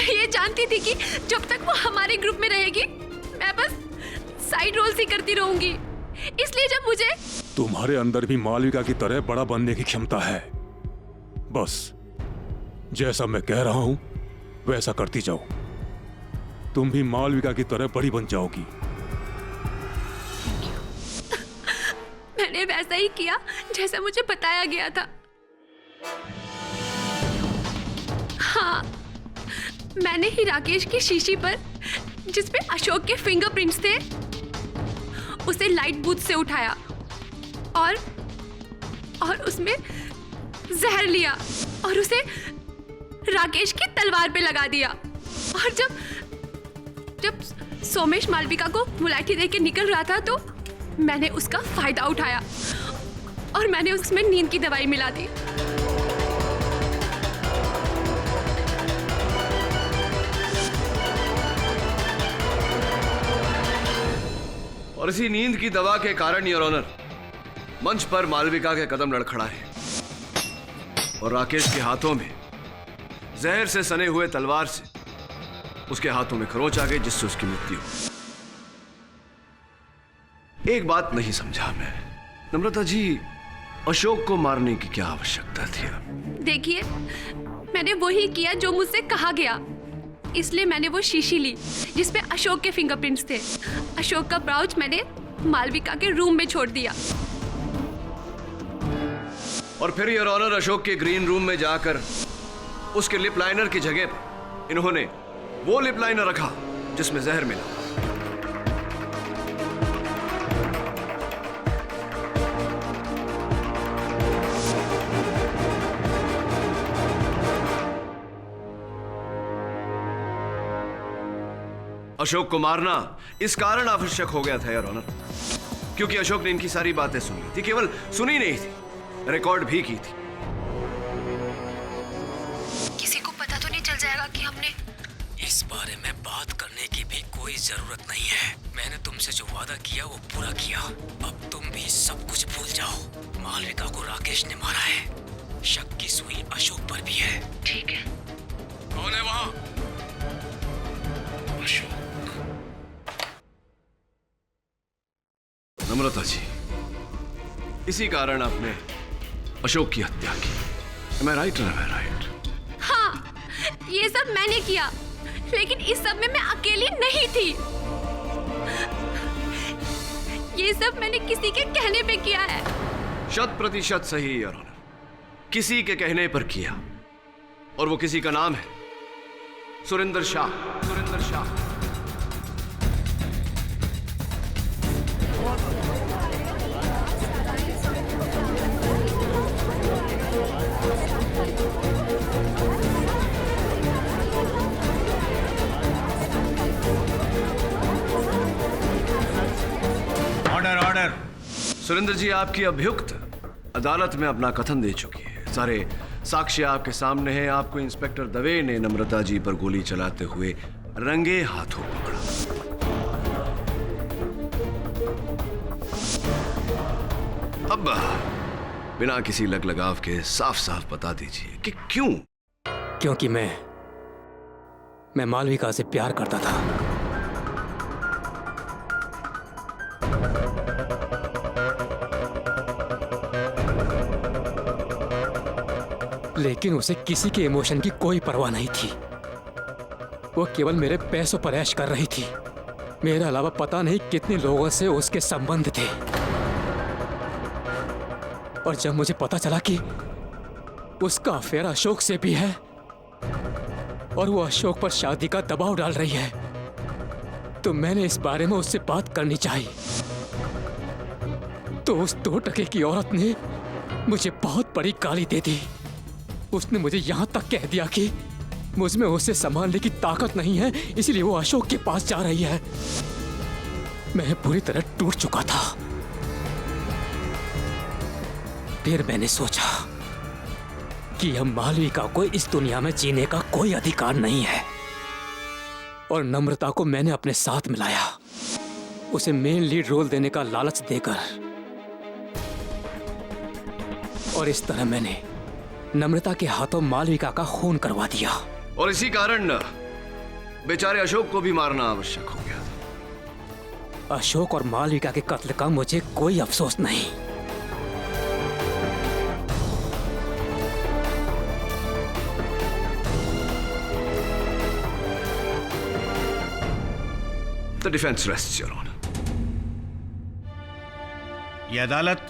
ये जानती थी कि जब तक वो हमारे ग्रुप में रहेगी मैं बस साइड रोल्स ही करती रहूंगी। इसलिए जब मुझे तुम्हारे अंदर भी मालविका की तरह बड़ा बनने की क्षमता है। बस जैसा मैं कह रहा हूं वैसा करती जाओ, तुम भी मालविका की तरह बड़ी बन जाओगी। मैंने वैसा ही किया जैसा मुझे बताया गया था। हाँ, मैंने ही राकेश की शीशी पर जिसपे अशोक के फिंगरप्रिंट्स थे उसे लाइट बूथ से उठाया और उसमें जहर लिया और उसे राकेश की तलवार पे लगा दिया। और जब सोमेश मालविका को मुलाठी देके निकल रहा था तो मैंने उसका फायदा उठाया और मैंने उसमें नींद की दवाई मिला दी। और इसी नींद की दवा के कारण योर ऑनर, मंच पर मालविका के कदम लड़खड़ाए और राकेश के हाथों में जहर से सने हुए तलवार से उसके हाथों में खरोंच आ गई, जिससे उसकी मृत्यु। एक बात नहीं समझा मैं, नम्रता जी, अशोक को मारने की क्या आवश्यकता थी? देखिए, मैंने वही किया जो मुझसे कहा गया। इसलिए मैंने वो शीशी ली जिसपे अशोक के फिंगरप्रिंट्स थे। अशोक का ब्राउच मैंने मालविका के रूम में छोड़ दिया। और फिर योर ऑनर अशोक के ग्रीन रूम में जाकर उसके लिप लाइनर की जगह पर इन्होंने वो लिप लाइनर रखा जिसमें जहर मिला। अशोक को मारना इस कारण आवश्यक हो गया था योर ऑनर, क्योंकि अशोक ने इनकी सारी बातें सुन ली थी, केवल सुनी नहीं थी, रिकॉर्ड भी की थी। किसी को पता तो नहीं चल जाएगा कि हमने इस बारे में बात करने की भी कोई जरूरत नहीं है। मैंने तुमसे जो वादा किया वो पूरा किया। अब तुम भी सब कुछ भूल जाओ। मालविका को राकेश ने मारा है, शक की सुई अशोक पर भी है। ठीक है। कौन है वहां? अशोक। नम्रता जी, इसी कारण आपने अशोक की हत्या की। Am I right or am I right? हाँ, ये सब मैंने किया, लेकिन इस सब में मैं अकेली नहीं थी। ये सब मैंने किसी के कहने पे किया है। 100% सही योर ऑनर, किसी के कहने पर किया, और वो किसी का नाम है सुरेंद्र शाह। सुरेंद्र शाह। Order order. सुरेंद्र जी, आपकी अभियुक्त अदालत में अपना कथन दे चुकी है। सारे साक्ष्य आपके सामने हैं। आपको इंस्पेक्टर दवे ने नम्रता जी पर गोली चलाते हुए रंगे हाथों पकड़ा। अब बिना किसी लगलगाव के साफ साफ बता दीजिए कि क्यों? क्योंकि मैं मालविका से प्यार करता था। लेकिन उसे किसी के इमोशन की कोई परवाह नहीं थी। वो केवल मेरे पैसों पर ऐश कर रही थी। मेरे अलावा पता नहीं कितने लोगों से उसके संबंध थे। और जब मुझे पता चला कि उसका अफेयर अशोक से भी है और वो अशोक पर शादी का दबाव डाल रही है, तो मैंने इस बारे में उससे बात करनी चाहिए। तो उस 2 टके की औरत ने मुझे बहुत बड़ी गाली दे दी। उसने मुझे यहां तक कह दिया कि मुझमें उसे संभालने की ताकत नहीं है, इसलिए वो अशोक के पास जा रही है। मैं पूरी तरह टूट चुका था। फिर मैंने सोचा कि अब मालविका को इस दुनिया में जीने का कोई अधिकार नहीं है, और नम्रता को मैंने अपने साथ मिलाया, उसे मेन लीड रोल देने का लालच देकर। और इस तरह मैंने नम्रता के हाथों मालविका का खून करवा दिया। और इसी कारण बेचारे अशोक को भी मारना आवश्यक हो गया था। अशोक और मालविका के कत्ल का मुझे कोई अफसोस नहीं। The defense rests, Your Honor. यह अदालत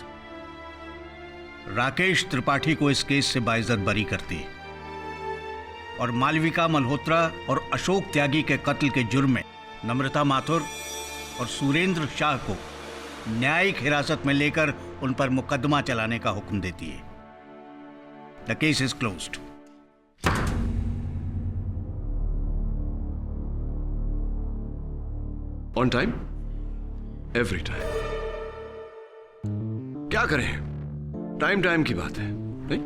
राकेश त्रिपाठी को इस केस से बाइज्जत बरी करती है और मालविका मल्होत्रा और अशोक त्यागी के कत्ल के जुर्म में नम्रता माथुर और सुरेंद्र शाह को न्यायिक हिरासत में लेकर उन पर मुकदमा चलाने का हुक्म देती है। The case is closed. On time, every time. क्या करें, टाइम टाइम की बात है, नहीं?